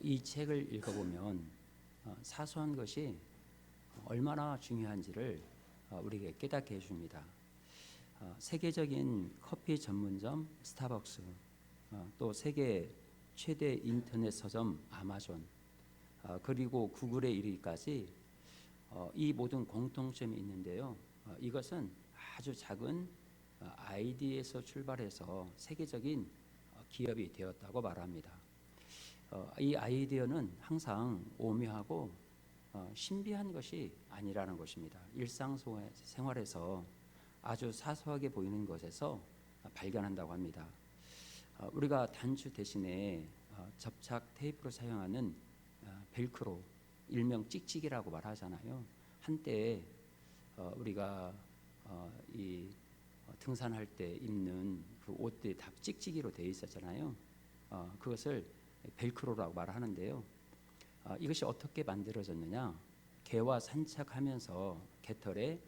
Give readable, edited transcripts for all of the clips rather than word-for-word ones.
이 책을 읽어보면 사소한 것이 얼마나 중요한지를 우리에게 깨닫게 해줍니다. 세계적인 커피 전문점 스타벅스, 또 세계 최대 인터넷 서점 아마존, 그리고 구글에 이르기까지 이 모든 공통점이 있는데요. 이것은 아주 작은 아이디에서 출발해서 세계적인 기업이 되었다고 말합니다. 이 아이디어는 항상 오묘하고 신비한 것이 아니라는 것입니다. 일상생활에서 아주 사소하게 보이는 것에서 발견한다고 합니다. 우리가 단추 대신에 접착 테이프로 사용하는 벨크로, 일명 찍찍이라고 말하잖아요. 한때 우리가 이 등산할 때 입는 그 옷들이 다 찍찍이로 되어 있었잖아요. 그것을 벨크로라고 말하는데요. 이것이 어떻게 만들어졌느냐? 개와 산책하면서 개털에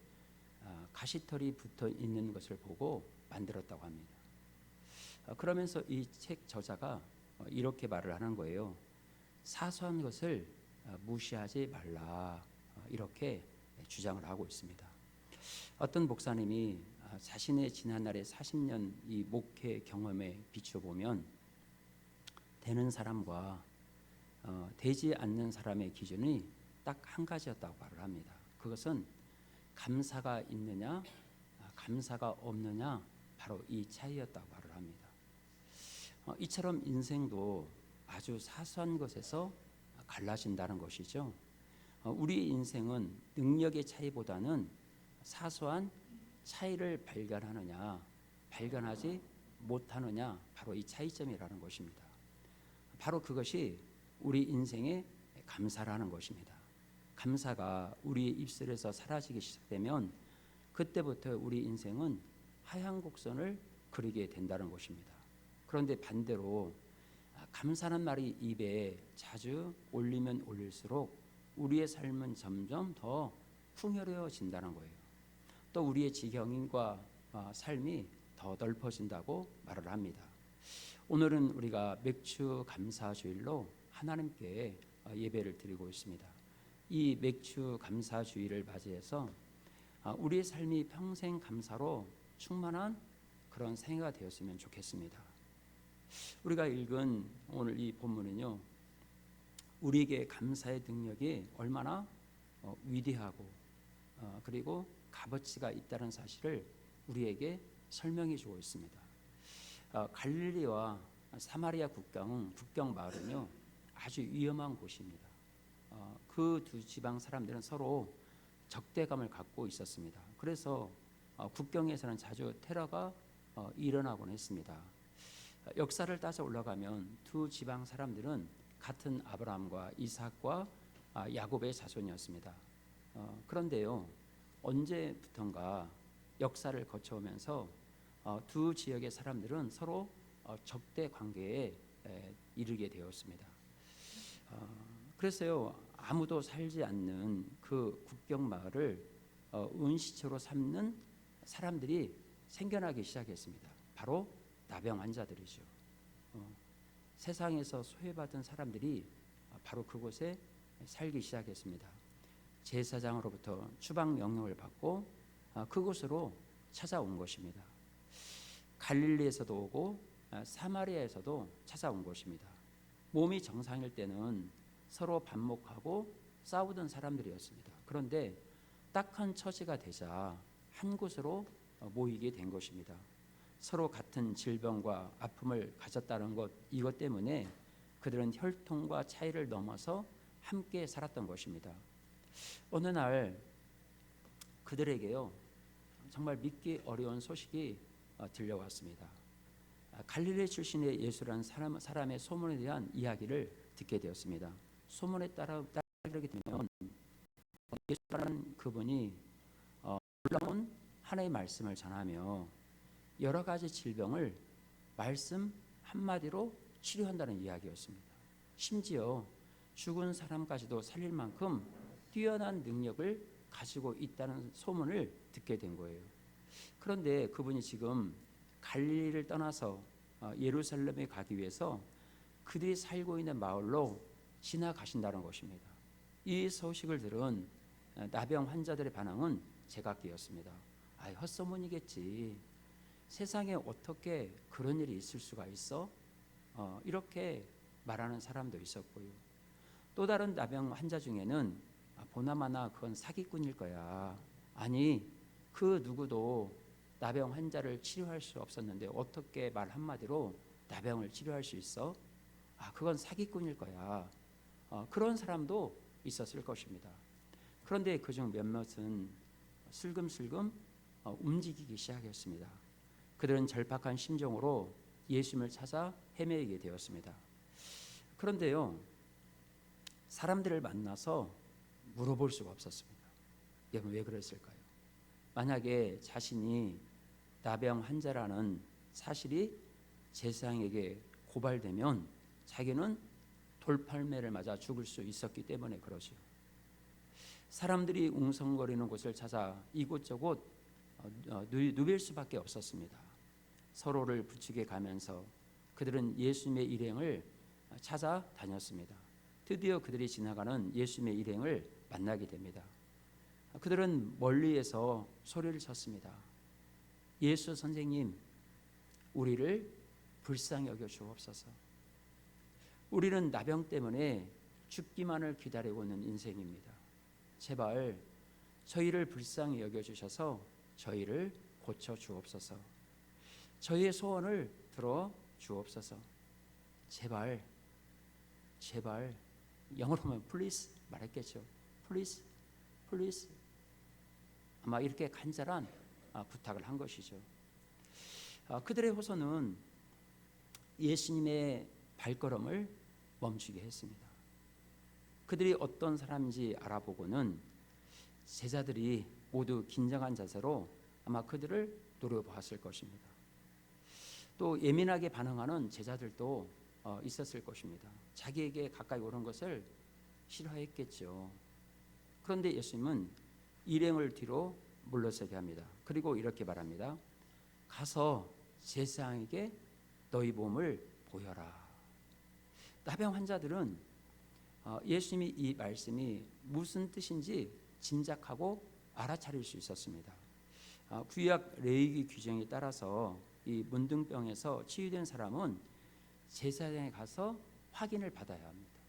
가시털이 붙어 있는 것을 보고 만들었다고 합니다. 그러면서 이 책 저자가 이렇게 말을 하는 거예요. 사소한 것을 무시하지 말라, 이렇게 주장을 하고 있습니다. 어떤 목사님이 자신의 지난날의 40년 이 목회 경험에 비춰보면 되는 사람과 되지 않는 사람의 기준이 딱 한 가지였다고 말을 합니다. 그것은 감사가 있느냐 감사가 없느냐, 바로 이 차이였다고 말을 합니다. 이처럼 인생도 아주 사소한 것에서 갈라진다는 것이죠. 우리 인생은 능력의 차이보다는 사소한 차이를 발견하느냐 발견하지 못하느냐, 바로 이 차이점이라는 것입니다. 바로 그것이 우리 인생의 감사라는 것입니다. 감사가 우리 입술에서 사라지기 시작되면 그때부터 우리 인생은 하얀 곡선을 그리게 된다는 것입니다. 그런데 반대로 감사는 말이 입에 자주 올리면 올릴수록 우리의 삶은 점점 더 풍요로워진다는 거예요. 또 우리의 지경과 삶이 더 넓어진다고 말을 합니다. 오늘은 우리가 맥주 감사주일로 하나님께 예배를 드리고 있습니다. 이 맥주 감사주일을 맞이해서 우리의 삶이 평생 감사로 충만한 그런 생애가 되었으면 좋겠습니다. 우리가 읽은 오늘 이 본문은요, 우리에게 감사의 능력이 얼마나 위대하고 그리고 값어치가 있다는 사실을 우리에게 설명해 주고 있습니다. 갈릴리와 사마리아 국경 마을은요 아주 위험한 곳입니다. 그 두 지방 사람들은 서로 적대감을 갖고 있었습니다. 그래서 국경에서는 자주 테러가 일어나곤 했습니다. 역사를 따져 올라가면 두 지방 사람들은 같은 아브라함과 이삭과 야곱의 자손이었습니다. 그런데요, 언제부턴가 역사를 거쳐오면서 두 지역의 사람들은 서로 적대 관계에 이르게 되었습니다. 그래서요, 아무도 살지 않는 그 국경 마을을 은시처로 삼는 사람들이 생겨나기 시작했습니다. 바로 나병 환자들이죠. 세상에서 소외받은 사람들이 바로 그곳에 살기 시작했습니다. 제사장으로부터 추방 명령을 받고 그곳으로 찾아온 것입니다. 갈릴리에서도 오고 사마리아에서도 찾아온 것입니다. 몸이 정상일 때는 서로 반목하고 싸우던 사람들이었습니다. 그런데 딱한 처지가 되자 한 곳으로 모이게 된 것입니다. 서로 같은 질병과 아픔을 가졌다는 것, 이것 때문에 그들은 혈통과 차이를 넘어서 함께 살았던 것입니다. 어느 날 그들에게요, 정말 믿기 어려운 소식이 들려왔습니다. 갈릴리 출신의 예수라는 사람의 소문에 대한 이야기를 듣게 되었습니다. 소문에 따라 그렇게 되면 예수라는 그분이 놀라운 하나의 말씀을 전하며 여러 가지 질병을 말씀 한마디로 치료한다는 이야기였습니다. 심지어 죽은 사람까지도 살릴 만큼 뛰어난 능력을 가지고 있다는 소문을 듣게 된 거예요. 그런데 그분이 지금 갈릴리를 떠나서 예루살렘에 가기 위해서 그들이 살고 있는 마을로 지나가신다는 것입니다. 이 소식을 들은 나병 환자들의 반응은 제각기였습니다. 헛소문이겠지. 세상에 어떻게 그런 일이 있을 수가 있어? 이렇게 말하는 사람도 있었고요. 또 다른 나병 환자 중에는 보나마나 그건 사기꾼일 거야. 아니, 그 누구도 나병 환자를 치료할 수 없었는데 어떻게 말 한마디로 나병을 치료할 수 있어? 그건 사기꾼일 거야. 그런 사람도 있었을 것입니다. 그런데 그중 몇몇은 슬금슬금 움직이기 시작했습니다. 그들은 절박한 심정으로 예수님을 찾아 헤매게 되었습니다. 그런데요, 사람들을 만나서 물어볼 수가 없었습니다. 여러분, 왜 그랬을까요? 만약에 자신이 나병 환자라는 사실이 제사장에게 고발되면 자기는 돌팔매를 맞아 죽을 수 있었기 때문에 그러지요. 사람들이 웅성거리는 곳을 찾아 이곳저곳 누빌 수밖에 없었습니다. 서로를 부추겨 가면서 그들은 예수님의 일행을 찾아다녔습니다. 드디어 그들이 지나가는 예수님의 일행을 만나게 됩니다. 그들은 멀리에서 소리를 쳤습니다. 예수 선생님, 우리를 불쌍히 여겨 주옵소서. 우리는 나병 때문에 죽기만을 기다리고 있는 인생입니다. 제발 저희를 불쌍히 여겨 주셔서 저희를 고쳐 주옵소서. 저희의 소원을 들어 주옵소서. 제발, 제발. 영어로는 please 말했겠죠. please, please. 아마 이렇게 간절한 부탁을 한 것이죠. 그들의 호소는 예수님의 발걸음을 멈추게 했습니다. 그들이 어떤 사람인지 알아보고는 제자들이 모두 긴장한 자세로 아마 그들을 노려보았을 것입니다. 또 예민하게 반응하는 제자들도 있었을 것입니다. 자기에게 가까이 오는 것을 싫어했겠죠. 그런데 예수님은 일행을 뒤로 물러서게 합니다. 그리고 이렇게 말합니다. 가서 제사장에게 너희 몸을 보여라. 나병 환자들은 예수님이 이 말씀이 무슨 뜻인지 짐작하고 알아차릴 수 있었습니다. 구약 레위기 규정에 따라서 이 문둥병에서 치유된 사람은 제사장에 가서 확인을 받아야 합니다.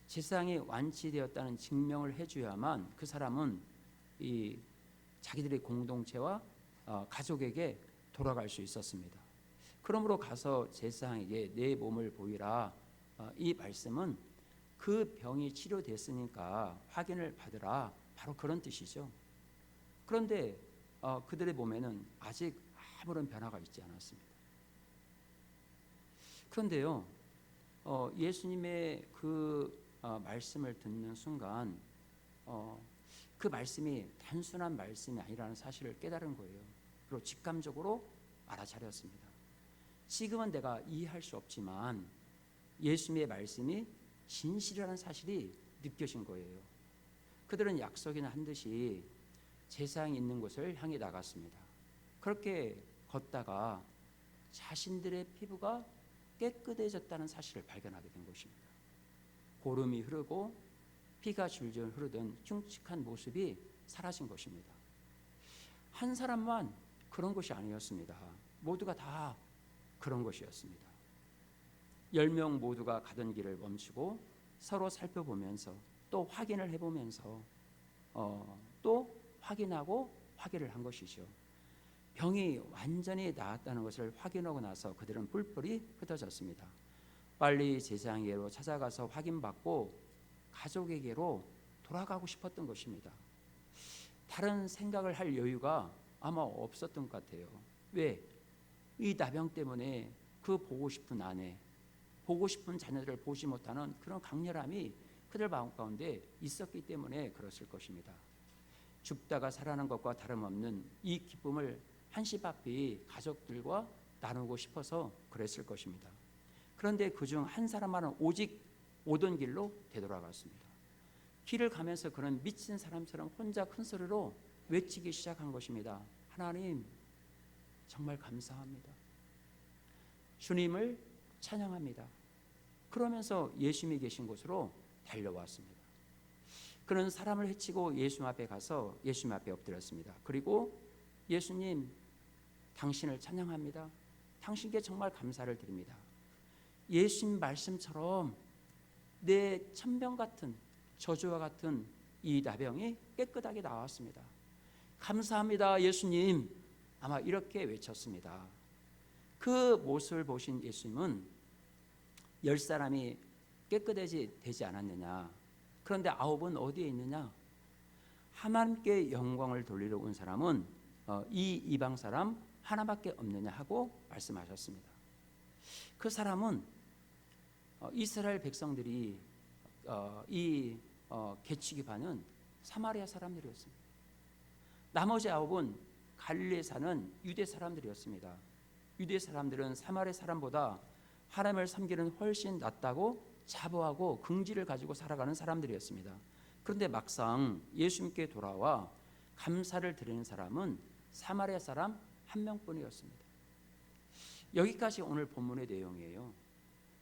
제사장이 완치되었다는 증명을 해줘야만 그 사람은 이 자기들의 공동체와 가족에게 돌아갈 수 있었습니다. 그러므로 가서 제사장에게 내 몸을 보이라. 이 말씀은 그 병이 치료됐으니까 확인을 받으라. 바로 그런 뜻이죠. 그런데 그들의 몸에는 아직 아무런 변화가 있지 않았습니다. 그런데요, 예수님의 그 말씀을 듣는 순간 그 말씀이 단순한 말씀이 아니라는 사실을 깨달은 거예요. 그리고 직감적으로 알아차렸습니다. 지금은 내가 이해할 수 없지만 예수님의 말씀이 진실이라는 사실이 느껴진 거예요. 그들은 약속이나 한 듯이 제사장이 있는 곳을 향해 나갔습니다. 그렇게 걷다가 자신들의 피부가 깨끗해졌다는 사실을 발견하게 된 것입니다. 고름이 흐르고 피가 줄줄 흐르던 흉측한 모습이 사라진 것입니다. 한 사람만 그런 것이 아니었습니다. 모두가 다 그런 것이었습니다. 10명 모두가 가던 길을 멈추고 서로 살펴보면서 또 확인을 해보면서 또 확인하고 확인을 한 것이죠. 병이 완전히 나았다는 것을 확인하고 나서 그들은 뿔뿔이 흩어졌습니다. 빨리 제사장에게로 찾아가서 확인받고 가족에게로 돌아가고 싶었던 것입니다. 다른 생각을 할 여유가 아마 없었던 것 같아요. 왜? 이 나병 때문에 그 보고 싶은 아내, 보고 싶은 자녀들을 보지 못하는 그런 강렬함이 그들 마음 가운데 있었기 때문에 그랬을 것입니다. 죽다가 살아난 것과 다름없는 이 기쁨을 한시바삐 가족들과 나누고 싶어서 그랬을 것입니다. 그런데 그중 한 사람만은 오직 오던 길로 되돌아갔습니다. 길을 가면서 그런 미친 사람처럼 혼자 큰 소리로 외치기 시작한 것입니다. 하나님, 정말 감사합니다. 주님을 찬양합니다. 그러면서 예수님이 계신 곳으로 달려왔습니다. 그는 사람을 해치고 예수님 앞에 가서 예수님 앞에 엎드렸습니다. 그리고 예수님, 당신을 찬양합니다. 당신께 정말 감사를 드립니다. 예수님 말씀처럼 내 천병 같은 저주와 같은 이 나병이 깨끗하게 나왔습니다. 감사합니다, 예수님. 아마 이렇게 외쳤습니다. 그 모습을 보신 예수님은 10사람이 깨끗이 되지 않았느냐? 그런데 9은 어디에 있느냐? 하나님께 영광을 돌리러 온 사람은 이 이방 사람 하나밖에 없느냐 하고 말씀하셨습니다. 그 사람은 이스라엘 백성들이 이 개치기 반은 사마리아 사람들이었습니다. 나머지 9은 갈릴리에 사는 유대 사람들이었습니다. 유대 사람들은 사마리아 사람보다 하나님을 섬기는 훨씬 낫다고 자부하고 긍지를 가지고 살아가는 사람들이었습니다. 그런데 막상 예수님께 돌아와 감사를 드리는 사람은 사마리아 사람 한 명뿐이었습니다. 여기까지 오늘 본문의 내용이에요.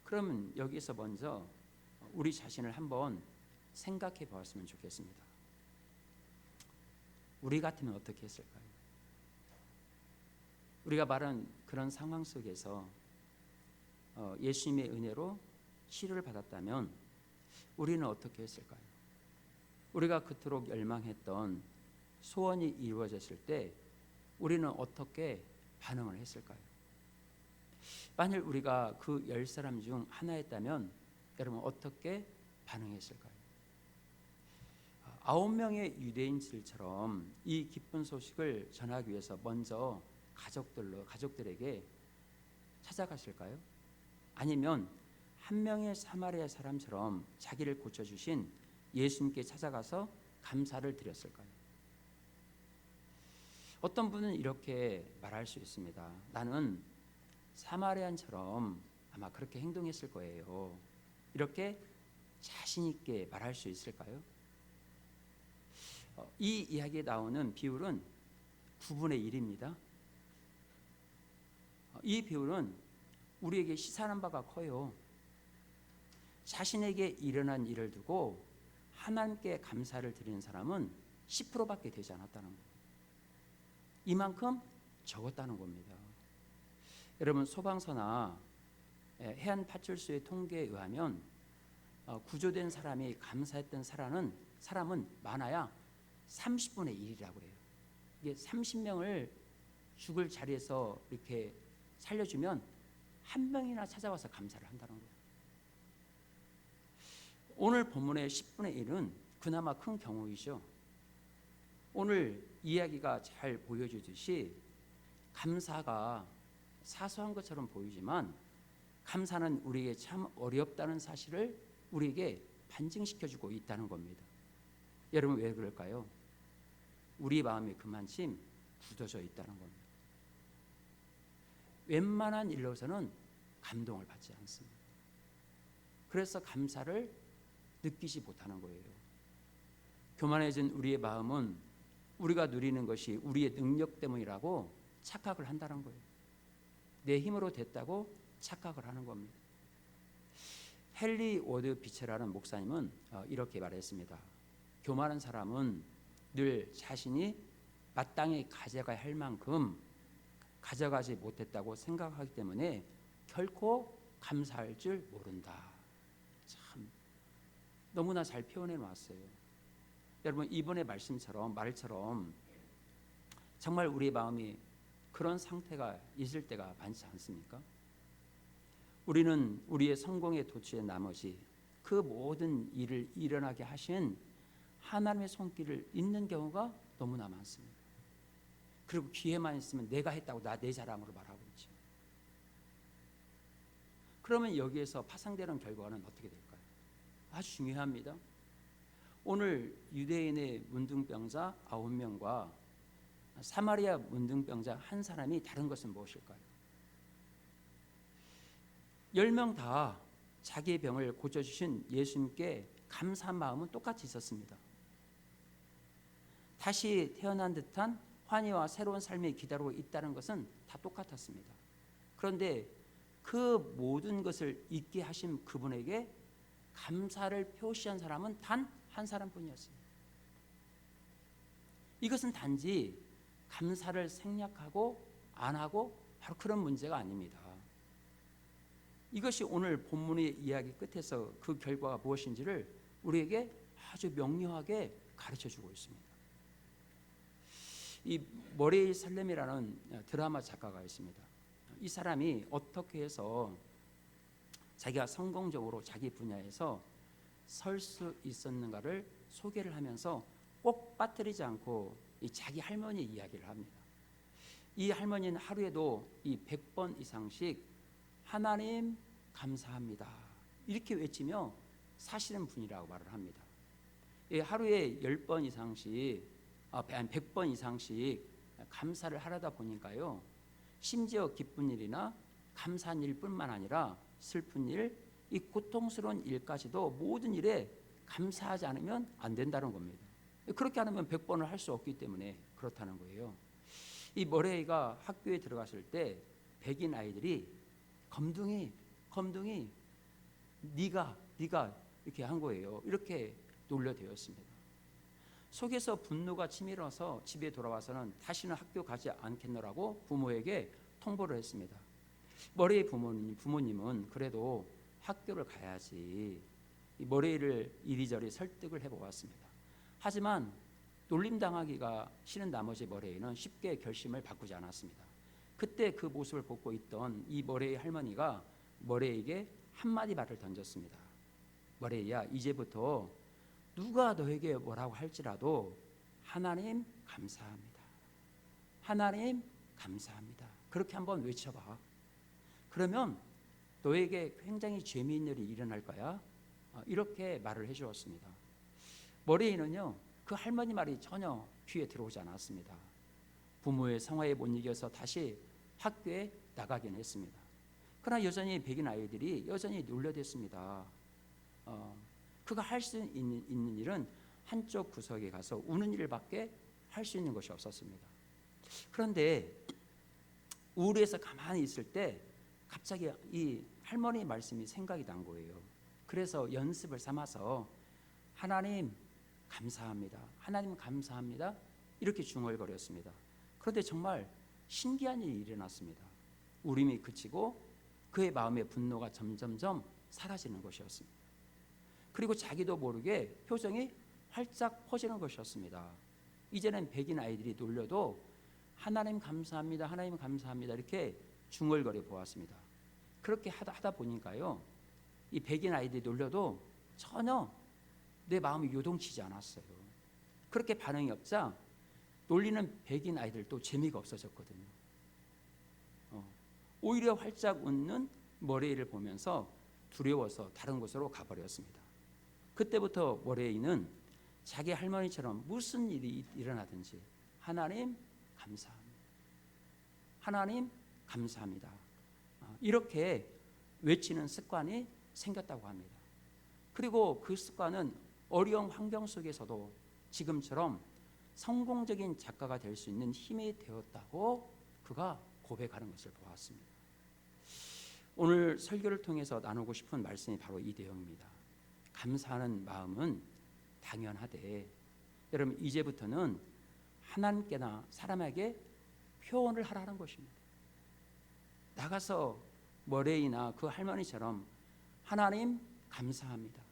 그러면 여기서 먼저 우리 자신을 한번 생각해 보았으면 좋겠습니다. 우리 같으면 어떻게 했을까요? 우리가 말한 그런 상황 속에서 예수님의 은혜로 치료를 받았다면 우리는 어떻게 했을까요? 우리가 그토록 열망했던 소원이 이루어졌을 때 우리는 어떻게 반응을 했을까요? 만일 우리가 그 10사람 중 하나였다면 여러분 어떻게 반응했을까요? 9명의 유대인들처럼 이 기쁜 소식을 전하기 위해서 먼저 가족들에게 찾아갔을까요? 아니면 한 명의 사마리아 사람처럼 자기를 고쳐주신 예수님께 찾아가서 감사를 드렸을까요? 어떤 분은 이렇게 말할 수 있습니다. 나는 사마리안처럼 아마 그렇게 행동했을 거예요. 이렇게 자신 있게 말할 수 있을까요? 이 이야기에 나오는 비율은 9분의 1입니다. 이 비율은 우리에게 시사하는 바가 커요. 자신에게 일어난 일을 두고 하나님께 감사를 드리는 사람은 10%밖에 되지 않았다는 거예요. 이만큼 적었다는 겁니다. 여러분 소방서나 해안파출소의 통계에 의하면 구조된 사람이 감사했던 사람은 많아야 30분의 1이라고 해요. 이게 30명을 죽을 자리에서 이렇게 살려주면 한 명이나 찾아와서 감사를 한다는 거예요. 오늘 본문의 10분의 1은 그나마 큰 경우이죠. 오늘 이야기가 잘 보여주듯이 감사가 사소한 것처럼 보이지만 감사는 우리에게 참 어렵다는 사실을 우리에게 반증시켜주고 있다는 겁니다. 여러분 왜 그럴까요? 우리 마음이 그만큼 굳어져 있다는 겁니다. 웬만한 일로서는 감동을 받지 않습니다. 그래서 감사를 느끼지 못하는 거예요. 교만해진 우리의 마음은 우리가 누리는 것이 우리의 능력 때문이라고 착각을 한다는 거예요. 내 힘으로 됐다고 착각을 하는 겁니다. 헨리 워드 비체라는 목사님은 이렇게 말했습니다. 교만한 사람은 늘 자신이 마땅히 가져가야 할 만큼 가져가지 못했다고 생각하기 때문에 결코 감사할 줄 모른다. 참 너무나 잘 표현해 놨어요. 여러분 이번의 말처럼 정말 우리의 마음이 그런 상태가 있을 때가 많지 않습니까? 우리는 우리의 성공에 도취한 나머지 그 모든 일을 일어나게 하신 하나님의 손길을 잊는 경우가 너무나 많습니다. 그리고 기회만 있으면 내가 했다고 내 자랑으로 말하고 있죠. 그러면 여기에서 파생되는 결과는 어떻게 될까요? 아주 중요합니다. 오늘 유대인의 문둥병자 9명과 사마리아 문둥병자 한 사람이 다른 것은 무엇일까요? 10명 다 자기의 병을 고쳐주신 예수님께 감사한 마음은 똑같이 있었습니다. 다시 태어난 듯한 환희와 새로운 삶이 기다리고 있다는 것은 다 똑같았습니다. 그런데 그 모든 것을 잊게 하신 그분에게 감사를 표시한 사람은 단 한 사람뿐이었어요. 이것은 단지 감사를 생략하고 안 하고 바로 그런 문제가 아닙니다. 이것이 오늘 본문의 이야기 끝에서 그 결과가 무엇인지를 우리에게 아주 명료하게 가르쳐주고 있습니다. 이 머레이 살렘이라는 드라마 작가가 있습니다. 이 사람이 어떻게 해서 자기가 성공적으로 자기 분야에서 설 수 있었는가를 소개를 하면서 꼭 빠뜨리지 않고 이 자기 할머니 이야기를 합니다. 이 할머니는 하루에도 이 100번 이상씩 하나님 감사합니다 이렇게 외치며 사시는 분이라고 말을 합니다. 하루에 10번 이상씩 100번 이상씩 감사를 하려다 보니까요, 심지어 기쁜 일이나 감사한 일뿐만 아니라 슬픈 일, 이 고통스러운 일까지도 모든 일에 감사하지 않으면 안 된다는 겁니다. 그렇게 안 하면 100번을 할 수 없기 때문에 그렇다는 거예요. 이 머레이가 학교에 들어갔을 때 백인 아이들이 검둥이 네가 이렇게 한 거예요. 이렇게 놀려대었습니다. 속에서 분노가 치밀어서 집에 돌아와서는 다시는 학교 가지 않겠노라고 부모에게 통보를 했습니다. 머레이 부모님은 그래도 학교를 가야지 머레이를 이리저리 설득을 해보았습니다. 하지만 놀림당하기가 싫은 나머지 머레이는 쉽게 결심을 바꾸지 않았습니다. 그때 그 모습을 보고 있던 이 머레이 할머니가 머레이에게 한마디 말을 던졌습니다. 머레이야, 이제부터 누가 너에게 뭐라고 할지라도 하나님 감사합니다. 하나님 감사합니다. 그렇게 한번 외쳐봐. 그러면 너에게 굉장히 재미있는 일이 일어날 거야. 이렇게 말을 해주었습니다. 머레이는요, 그 할머니 말이 전혀 귀에 들어오지 않았습니다. 부모의 성화에 못 이겨서 다시 학교에 나가긴 했습니다. 그러나 여전히 백인 아이들이 여전히 놀려댔습니다. 그가 할 수 있는 일은 한쪽 구석에 가서 우는 일밖에 할 수 있는 것이 없었습니다. 그런데 우울해서 가만히 있을 때 갑자기 이 할머니 말씀이 생각이 난 거예요. 그래서 연습을 삼아서 하나님 감사합니다. 하나님 감사합니다. 이렇게 중얼거렸습니다. 그런데 정말 신기한 일이 일어났습니다. 울음이 그치고 그의 마음의 분노가 점점점 사라지는 것이었습니다. 그리고 자기도 모르게 표정이 활짝 퍼지는 것이었습니다. 이제는 백인 아이들이 놀려도 하나님 감사합니다. 하나님 감사합니다. 이렇게 중얼거려 보았습니다. 그렇게 하다 보니까요, 이 백인 아이들이 놀려도 전혀 내 마음이 요동치지 않았어요. 그렇게 반응이 없자 놀리는 백인 아이들도 재미가 없어졌거든요. 오히려 활짝 웃는 머레이를 보면서 두려워서 다른 곳으로 가버렸습니다. 그때부터 머레이는 자기 할머니처럼 무슨 일이 일어나든지 하나님 감사합니다. 하나님 감사합니다. 이렇게 외치는 습관이 생겼다고 합니다. 그리고 그 습관은 어려운 환경 속에서도 지금처럼 성공적인 작가가 될 수 있는 힘이 되었다고 그가 고백하는 것을 보았습니다. 오늘 설교를 통해서 나누고 싶은 말씀이 바로 이 내용입니다. 감사하는 마음은 당연하되 여러분 이제부터는 하나님께나 사람에게 표현을 하라는 것입니다. 나가서 머레이나 그 할머니처럼 하나님 감사합니다.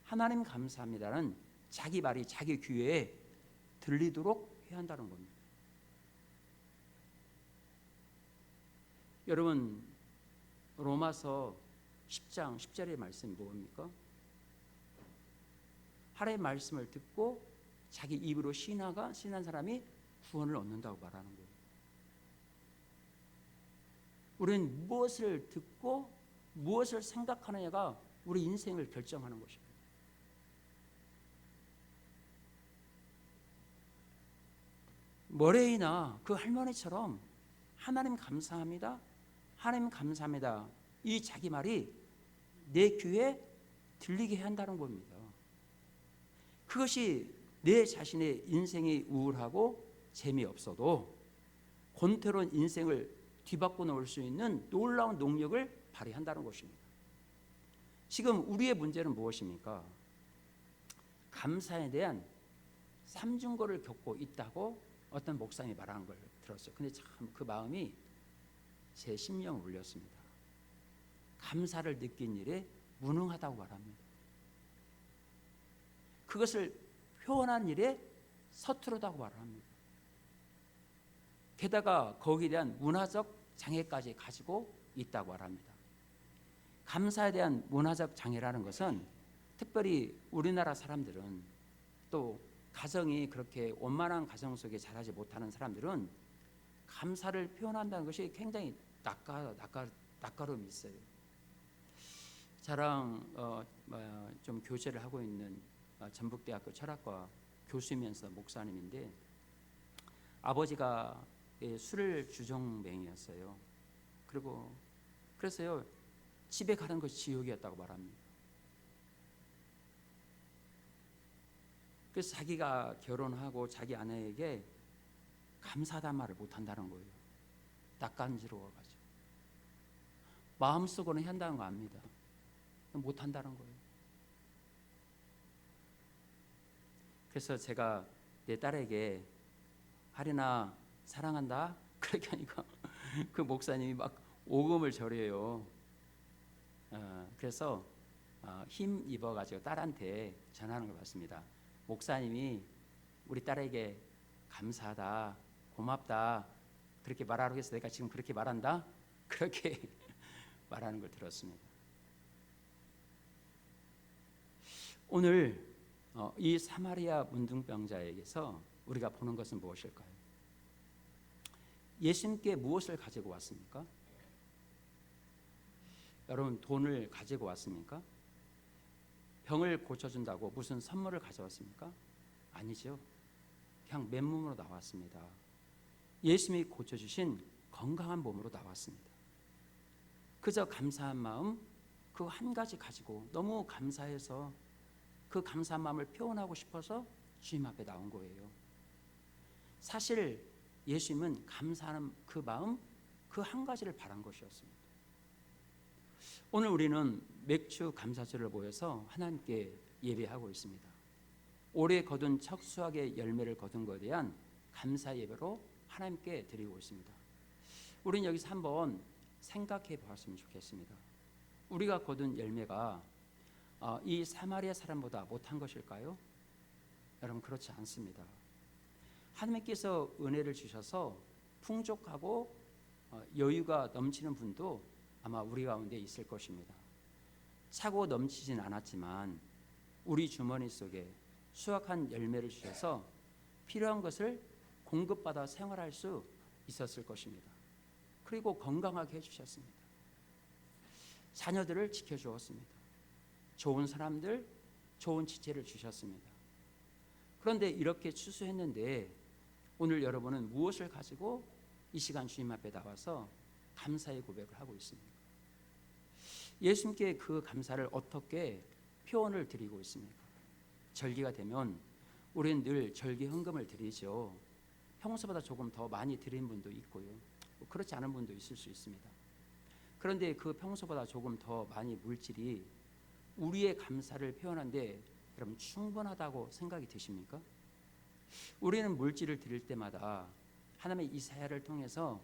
하나님 감사합니다는 자기 말이 자기 귀에 들리도록 해야 한다는 겁니다. 여러분 로마서 10장 10절의 말씀이 뭡니까? 하나님의 말씀을 듣고 자기 입으로 신한 사람이 구원을 얻는다고 말하는 거예요. 우리는 무엇을 듣고 무엇을 생각하느냐가 우리 인생을 결정하는 것입니다. 머레이나 그 할머니처럼 하나님 감사합니다. 하나님 감사합니다. 이 자기 말이 내 귀에 들리게 한다는 겁니다. 그것이 내 자신의 인생이 우울하고 재미없어도 권태로운 인생을 뒤바꿔 놓을 수 있는 놀라운 능력을 발휘한다는 것입니다. 지금 우리의 문제는 무엇입니까? 감사에 대한 삼중고를 겪고 있다고 어떤 목사님이 말하는 걸 들었어요. 근데 참 그 마음이 제 심령을 울렸습니다. 감사를 느낀 일에 무능하다고 말합니다. 그것을 표현한 일에 서투르다고 말합니다. 게다가 거기에 대한 문화적 장애까지 가지고 있다고 말합니다. 감사에 대한 문화적 장애라는 것은 특별히 우리나라 사람들은, 또 가정이 그렇게 원만한 가정 속에 자라지 못하는 사람들은 감사를 표현한다는 것이 굉장히 낯가름이 있어요. 저랑 좀 교제를 하고 있는 전북대학교 철학과 교수이면서 목사님인데, 아버지가 술 주정뱅이였어요. 그래서요, 집에 가는 것이 지옥이었다고 말합니다. 그래서 자기가 결혼하고 자기 아내에게 감사하다는 말을 못한다는 거예요. 낯간지러워가지고. 마음속으로는 한다는 거 압니다. 못한다는 거예요. 그래서 제가 내 딸에게 하리나 사랑한다 그렇게 하니까 그 목사님이 막 오금을 저려요. 그래서 힘 입어가지고 딸한테 전하는 걸 봤습니다. 목사님이 우리 딸에게 감사하다, 고맙다 그렇게 말하라고 해서 내가 지금 그렇게 말한다? 그렇게 말하는 걸 들었습니다. 오늘 이 사마리아 문둥병자에게서 우리가 보는 것은 무엇일까요? 예수님께 무엇을 가지고 왔습니까? 여러분, 돈을 가지고 왔습니까? 병을 고쳐준다고 무슨 선물을 가져왔습니까? 아니죠. 그냥 맨몸으로 나왔습니다. 예수님이 고쳐주신 건강한 몸으로 나왔습니다. 그저 감사한 마음 그 한 가지 가지고 너무 감사해서 그 감사한 마음을 표현하고 싶어서 주님 앞에 나온 거예요. 사실 예수님은 감사하는 그 마음 그 한 가지를 바란 것이었습니다. 오늘 우리는 맥주 감사절을 모여서 하나님께 예배하고 있습니다. 올해 거둔 첫 수확의 열매를 거둔 것에 대한 감사 예배로 하나님께 드리고 있습니다. 우리는 여기서 한번 생각해 보았으면 좋겠습니다. 우리가 거둔 열매가 이 사마리아 사람보다 못한 것일까요? 여러분, 그렇지 않습니다. 하나님께서 은혜를 주셔서 풍족하고 여유가 넘치는 분도 아마 우리 가운데 있을 것입니다. 차고 넘치진 않았지만 우리 주머니 속에 수확한 열매를 주셔서 필요한 것을 공급받아 생활할 수 있었을 것입니다. 그리고 건강하게 해주셨습니다. 자녀들을 지켜주었습니다. 좋은 사람들, 좋은 지체를 주셨습니다. 그런데 이렇게 추수했는데 오늘 여러분은 무엇을 가지고 이 시간 주님 앞에 나와서 감사의 고백을 하고 있습니까? 예수님께 그 감사를 어떻게 표현을 드리고 있습니까? 절기가 되면 우리는 늘 절기 헌금을 드리죠. 평소보다 조금 더 많이 드린 분도 있고요. 그렇지 않은 분도 있을 수 있습니다. 그런데 그 평소보다 조금 더 많이 물질이 우리의 감사를 표현하는데 여러분 충분하다고 생각이 드십니까? 우리는 물질을 드릴 때마다 하나님의 이사야를 통해서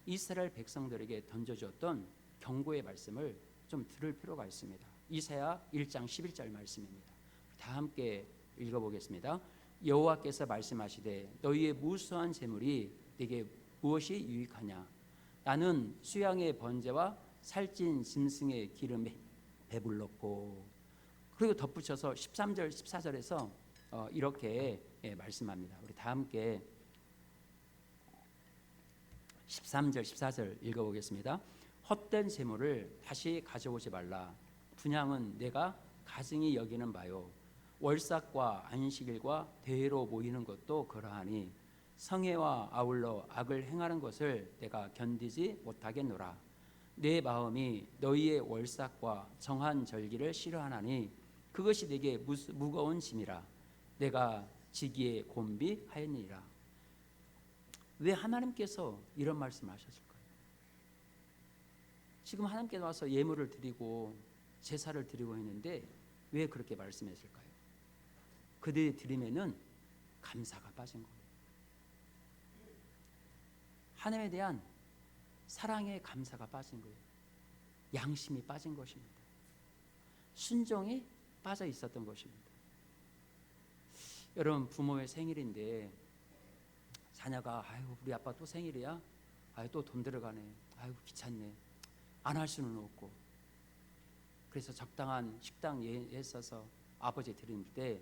이스라엘 백성들에게 던져주었던 경고의 말씀을 좀 들을 필요가 있습니다. 이사야 1장 11절 말씀입니다. 다 함께 읽어보겠습니다. 여호와께서 말씀하시되 너희의 무수한 재물이 내게 무엇이 유익하냐? 나는 수양의 번제와 살찐 짐승의 기름에 배불렀고, 그리고 덧붙여서 13절 14절에서 이렇게 말씀합니다. 우리 다 함께 13절 14절 읽어보겠습니다. 헛된 재물을 다시 가져오지 말라. 분향은 내가 가증히 여기는 바요. 월삭과 안식일과 대회로 모이는 것도 그러하니 성회와 아울러 악을 행하는 것을 내가 견디지 못하겠노라. 내 마음이 너희의 월삭과 정한 절기를 싫어하나니 그것이 내게 무거운 짐이라. 내가 지기에 곤비하였느니라. 왜 하나님께서 이런 말씀을 하셨을까요? 지금 하나님께 와서 예물을 드리고 제사를 드리고 있는데 왜 그렇게 말씀했을까요? 그들이 드리면은 감사가 빠진 거예요. 하나님에 대한 사랑의 감사가 빠진 거예요. 양심이 빠진 것입니다. 순종이 빠져 있었던 것입니다. 여러분, 부모의 생일인데 자녀가 아유 우리 아빠 또 생일이야? 아유 또 돈 들어가네. 아유 귀찮네. 안 할 수는 없고. 그래서 적당한 식당 예에 써서 아버지 드릴 때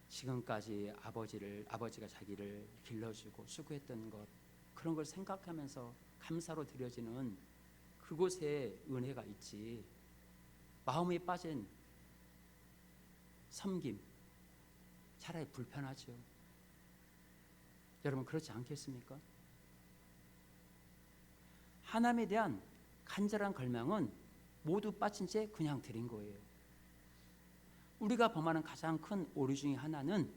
지금까지 아버지가 자기를 길러주고 수고했던 것, 그런 걸 생각하면서 감사로 드려지는 그곳에 은혜가 있지, 마음이 빠진 섬김 차라리 불편하죠. 여러분 그렇지 않겠습니까? 하나님에 대한 간절한 갈망은 모두 빠진 채 그냥 드린 거예요. 우리가 범하는 가장 큰 오류 중에 하나는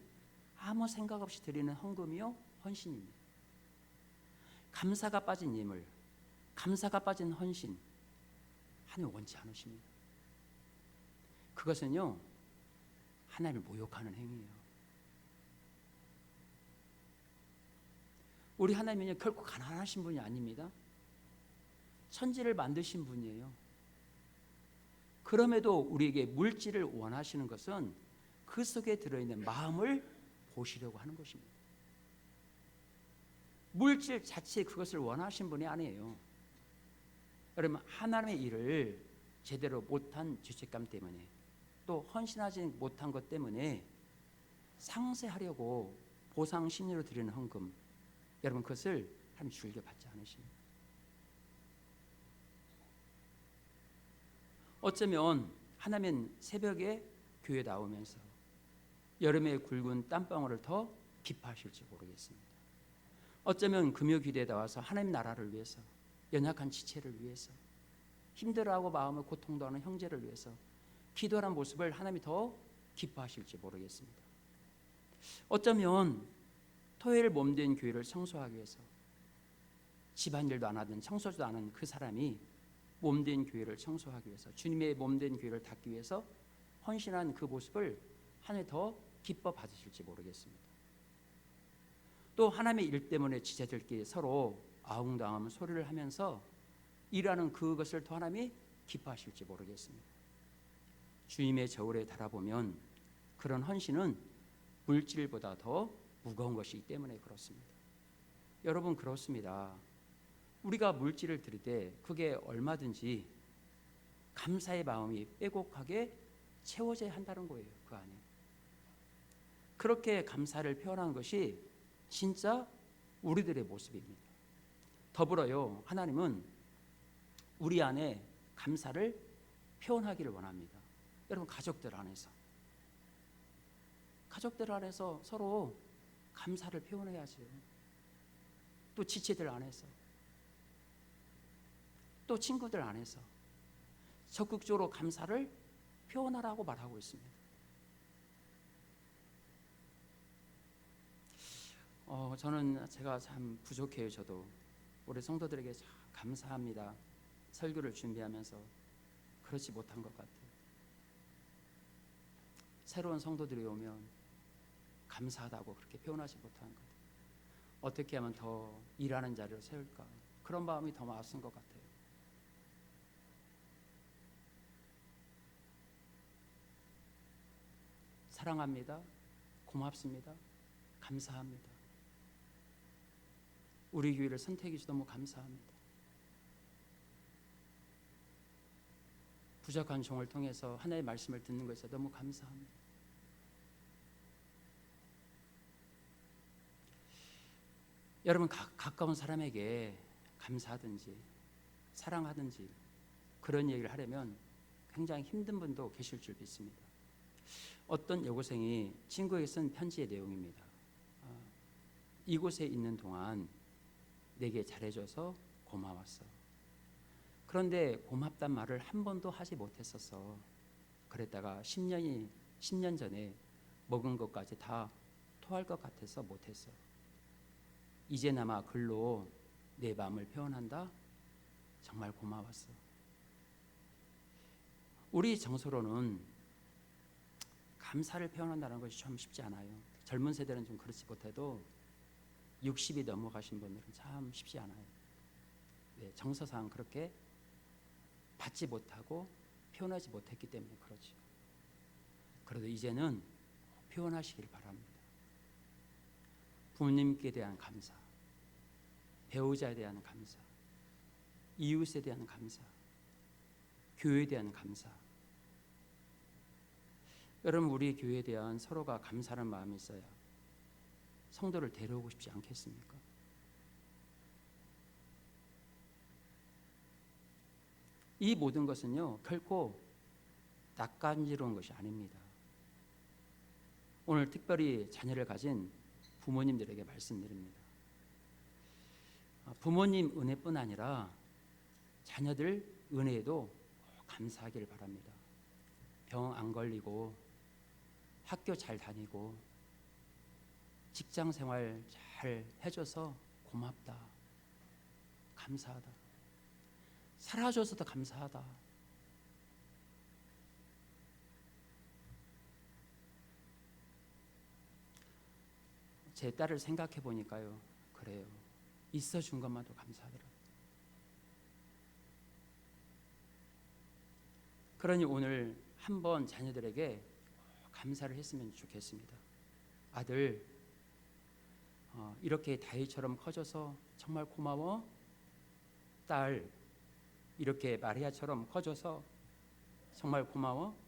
아무 생각 없이 드리는 헌금이요 헌신입니다. 감사가 빠진 예물, 감사가 빠진 헌신, 하나님 원치 않으십니다. 그것은요 하나님을 모욕하는 행위예요. 우리 하나님은요 결코 가난하신 분이 아닙니다. 천지를 만드신 분이에요. 그럼에도 우리에게 물질을 원하시는 것은 그 속에 들어있는 마음을 보시려고 하는 것입니다. 물질 자체 그것을 원하신 분이 아니에요. 여러분 하나님의 일을 제대로 못한 죄책감 때문에 또 헌신하지 못한 것 때문에 상쇄하려고 보상 심리로 드리는 헌금, 여러분 그것을 하나님 즐겨 받지 않으십니다. 어쩌면 하나님은 새벽에 교회 나오면서 여름에 굵은 땀방울을 더 기뻐하실지 모르겠습니다. 어쩌면 금요기도에 나와서 하나님 나라를 위해서, 연약한 지체를 위해서, 힘들어하고 마음을 고통당하는 형제를 위해서 기도하는 모습을 하나님이 더 기뻐하실지 모르겠습니다. 어쩌면 토요일 몸된 교회를 청소하기 위해서 집안일도 안 하던 청소도 안 하는 그 사람이 몸된 교회를 청소하기 위해서, 주님의 몸된 교회를 닦기 위해서 헌신한 그 모습을 하나님 더 기뻐 받으실지 모르겠습니다. 또 하나님의 일 때문에 지체들끼리 서로 아웅다웅하면 소리를 하면서 일하는 그것을 더 하나님이 기뻐하실지 모르겠습니다. 주님의 저울에 달아보면 그런 헌신은 물질보다 더 무거운 것이기 때문에 그렇습니다. 여러분 그렇습니다. 우리가 물질을 드릴 때 그게 얼마든지 감사의 마음이 빼곡하게 채워져야 한다는 거예요. 그 안에 그렇게 감사를 표현하는 것이 진짜 우리들의 모습입니다. 더불어요 하나님은 우리 안에 감사를 표현하기를 원합니다. 여러분 가족들 안에서 서로 감사를 표현해야죠. 또 지체들 안에서, 또 친구들 안에서 적극적으로 감사를 표현하라고 말하고 있습니다. 저는 제가 참 부족해요. 저도 우리 성도들에게 참 감사합니다. 설교를 준비하면서 그렇지 못한 것 같아요. 새로운 성도들이 오면 감사하다고 그렇게 표현하지 못하는 것 같아요. 어떻게 하면 더 일하는 자리를 세울까, 그런 마음이 더 맞은 것 같아요. 사랑합니다. 고맙습니다. 감사합니다. 우리 교회를 선택해 주셔서 너무 감사합니다. 부족한 종을 통해서 하나님의 말씀을 듣는 것에 너무 감사합니다. 여러분 가까운 사람에게 감사하든지 사랑하든지 그런 얘기를 하려면 굉장히 힘든 분도 계실 줄 믿습니다. 어떤 여고생이 친구에게 쓴 편지의 내용입니다. 이곳에 있는 동안 내게 잘해줘서 고마웠어. 그런데 고맙단 말을 한 번도 하지 못했었어. 그랬다가 10년 전에 먹은 것까지 다 토할 것 같아서 못했어. 이제나마 글로 내 마음을 표현한다. 정말 고마웠어. 우리 정서로는 감사를 표현한다는 것이 참 쉽지 않아요. 젊은 세대는 좀 그렇지 못해도 60이 넘어가신 분들은 참 쉽지 않아요. 네, 정서상 그렇게 받지 못하고 표현하지 못했기 때문에 그렇죠. 그래도 이제는 표현하시길 바랍니다. 부모님께 대한 감사, 배우자에 대한 감사, 이웃에 대한 감사, 교회에 대한 감사. 여러분, 우리 교회에 대한 서로가 감사하는 마음이 있어야 성도를 데려오고 싶지 않겠습니까? 이 모든 것은요, 결코 낯간지러운 것이 아닙니다. 오늘 특별히 자녀를 가진 부모님들에게 말씀드립니다. 부모님 은혜뿐 아니라 자녀들 은혜에도 감사하기를 바랍니다. 병 안 걸리고 학교 잘 다니고 직장 생활 잘 해줘서 고맙다, 감사하다, 살아줘서도 감사하다. 제 딸을 생각해 보니까요, 그래요. 있어준 것만도 감사하더라고요. 그러니 오늘 한번 자녀들에게 감사를 했으면 좋겠습니다. 아들, 이렇게 다윗처럼 커져서 정말 고마워. 딸, 이렇게 마리아처럼 커져서 정말 고마워.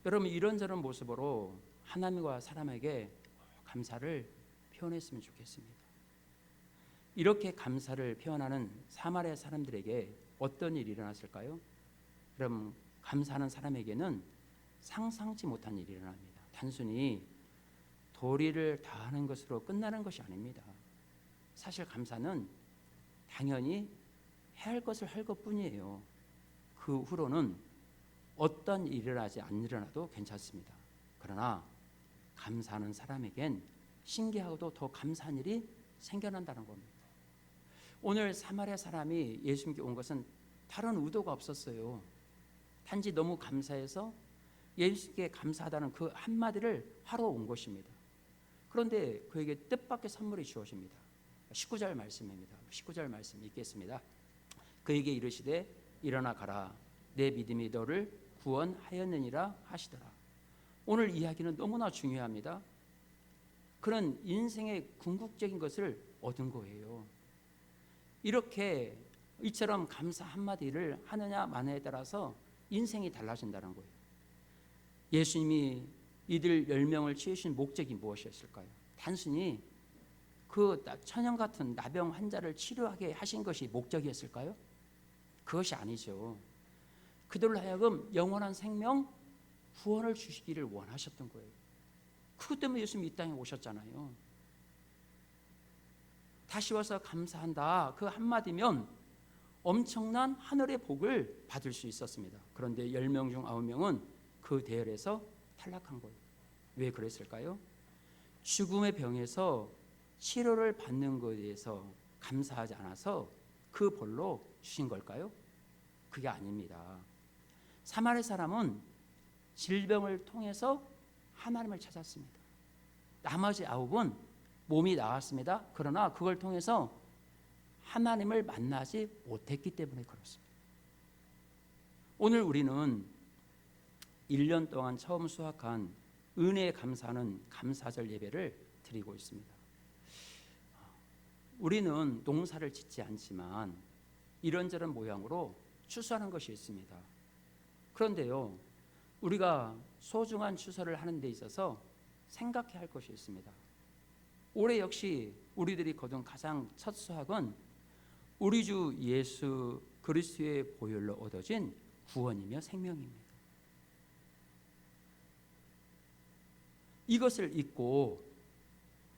여러분, 이런저런 모습으로 하나님과 사람에게 감사를 표현했으면 좋겠습니다. 이렇게 감사를 표현하는 사마리아 사람들에게 어떤 일이 일어났을까요? 그럼 감사하는 사람에게는 상상치 못한 일이 일어납니다. 단순히 도리를 다하는 것으로 끝나는 것이 아닙니다. 사실 감사는 당연히 해야 할 것을 할 것뿐이에요. 그 후로는 어떤 일이 일어나지 안 일어나도 괜찮습니다. 그러나 감사하는 사람에겐 신기하고도 더 감사한 일이 생겨난다는 겁니다. 오늘 사마리아 사람이 예수님께 온 것은 다른 의도가 없었어요. 단지 너무 감사해서 예수님께 감사하다는 그 한마디를 하러 온 것입니다. 그런데 그에게 뜻밖의 선물이 주어집니다. 19절 말씀입니다. 19절 말씀 읽겠습니다. 그에게 이르시되 일어나 가라, 내 믿음이 너를 구원하였느니라 하시더라. 오늘 이야기는 너무나 중요합니다. 그런 인생의 궁극적인 것을 얻은 거예요. 이렇게 이처럼 감사 한마디를 하느냐 마느냐에 따라서 인생이 달라진다는 거예요. 예수님이 이들 10명을 치우신 목적이 무엇이었을까요? 단순히 그 천연 같은 나병 환자를 치료하게 하신 것이 목적이었을까요? 그것이 아니죠. 그들로 하여금 영원한 생명, 구원을 주시기를 원하셨던 거예요. 그것 때문에 예수님이 이 땅에 오셨잖아요. 다시 와서 감사한다, 그 한마디면 엄청난 하늘의 복을 받을 수 있었습니다. 그런데 10명 중 9명은 그 대열에서 탈락한 거예요. 왜 그랬을까요? 죽음의 병에서 치료를 받는 것에 대해서 감사하지 않아서 그 벌로 주신 걸까요? 그게 아닙니다. 사마리아 사람은 질병을 통해서 하나님을 찾았습니다. 나머지 9은 몸이 나았습니다. 그러나 그걸 통해서 하나님을 만나지 못했기 때문에 그렇습니다. 오늘 우리는 1년 동안 처음 수확한 은혜에 감사하는 감사절 예배를 드리고 있습니다. 우리는 농사를 짓지 않지만 이런저런 모양으로 추수하는 것이 있습니다. 그런데요, 우리가 소중한 추수를 하는 데 있어서 생각해야 할 것이 있습니다. 올해 역시 우리들이 거둔 가장 첫 수확은 우리 주 예수 그리스도의 보혈로 얻어진 구원이며 생명입니다. 이것을 잊고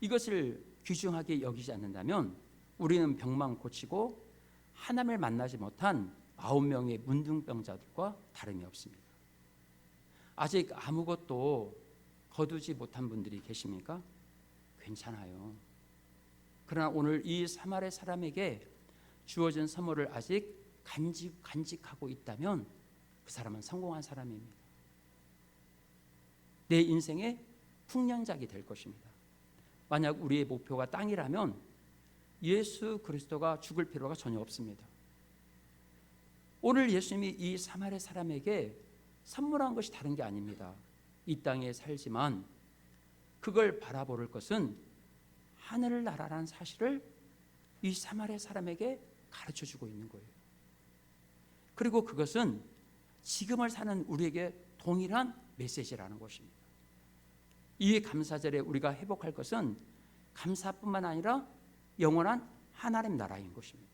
이것을 귀중하게 여기지 않는다면 우리는 병만 고치고 하나님을 만나지 못한 9명의 문둥병자들과 다름이 없습니다. 아직 아무것도 거두지 못한 분들이 계십니까? 괜찮아요. 그러나 오늘 이 사마리아 사람에게 주어진 선물을 아직 간직하고 있다면 그 사람은 성공한 사람입니다. 내 인생의 풍년작이 될 것입니다. 만약 우리의 목표가 땅이라면 예수 그리스도가 죽을 필요가 전혀 없습니다. 오늘 예수님이 이 사마리아 사람에게 선물한 것이 다른 게 아닙니다. 이 땅에 살지만 그걸 바라볼 것은 하늘나라라는 사실을 이 사마리아 사람에게 가르쳐주고 있는 거예요. 그리고 그것은 지금을 사는 우리에게 동일한 메시지라는 것입니다. 이 감사절에 우리가 회복할 것은 감사뿐만 아니라 영원한 하나님 나라인 것입니다.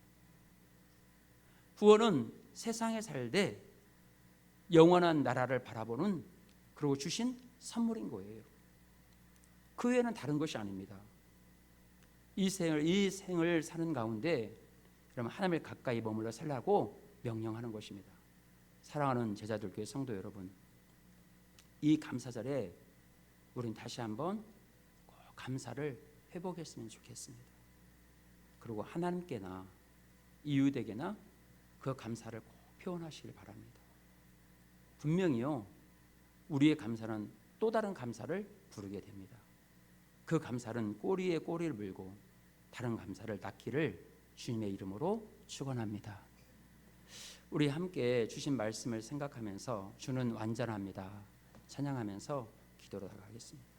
구원은 세상에 살되 영원한 나라를 바라보는 그리고 주신 선물인 거예요. 그 외에는 다른 것이 아닙니다. 이 생을 사는 가운데 그러면 하나님을 가까이 머물러 살라고 명령하는 것입니다. 사랑하는 제자들 교회 성도 여러분, 이 감사절에 우린 다시 한번 꼭 감사를 회복했으면 좋겠습니다. 그리고 하나님께나 이웃에게나 그 감사를 꼭 표현하시길 바랍니다. 분명히요, 우리의 감사는 또 다른 감사를 부르게 됩니다. 그 감사는 꼬리에 꼬리를 물고 다른 감사를 낳기를 주님의 이름으로 축원합니다. 우리 함께 주신 말씀을 생각하면서 주는 완전합니다 찬양하면서 기도로 나가겠습니다.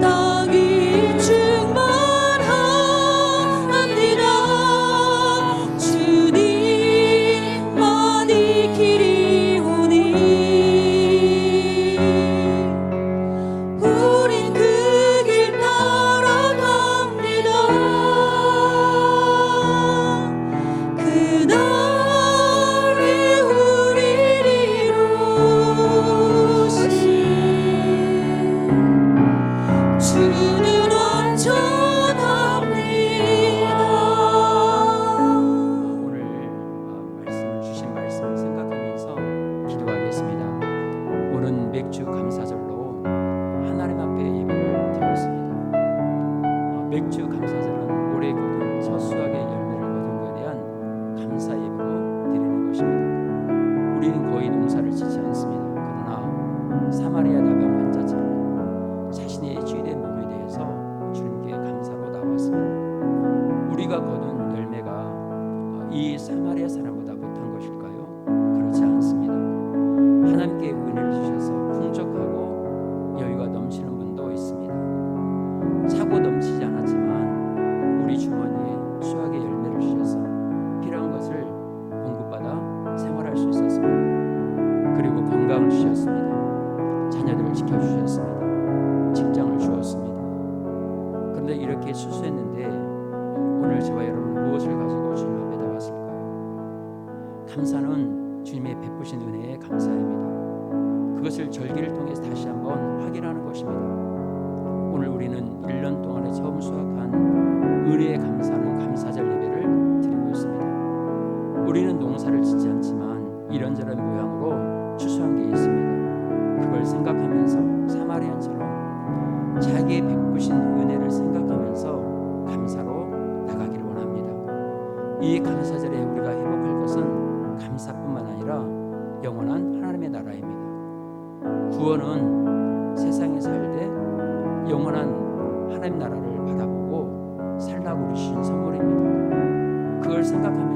땅이 우리에게 베푸신 은혜를 생각하면서 감사로 나가기를 원합니다. 이 감사절에 우리가 회복할 것은 감사뿐만 아니라 영원한 하나님의 나라입니다. 구원은 세상에 살되 영원한 하나님 나라를 바라보고 살라고 주신 선물입니다. 그걸 생각하면서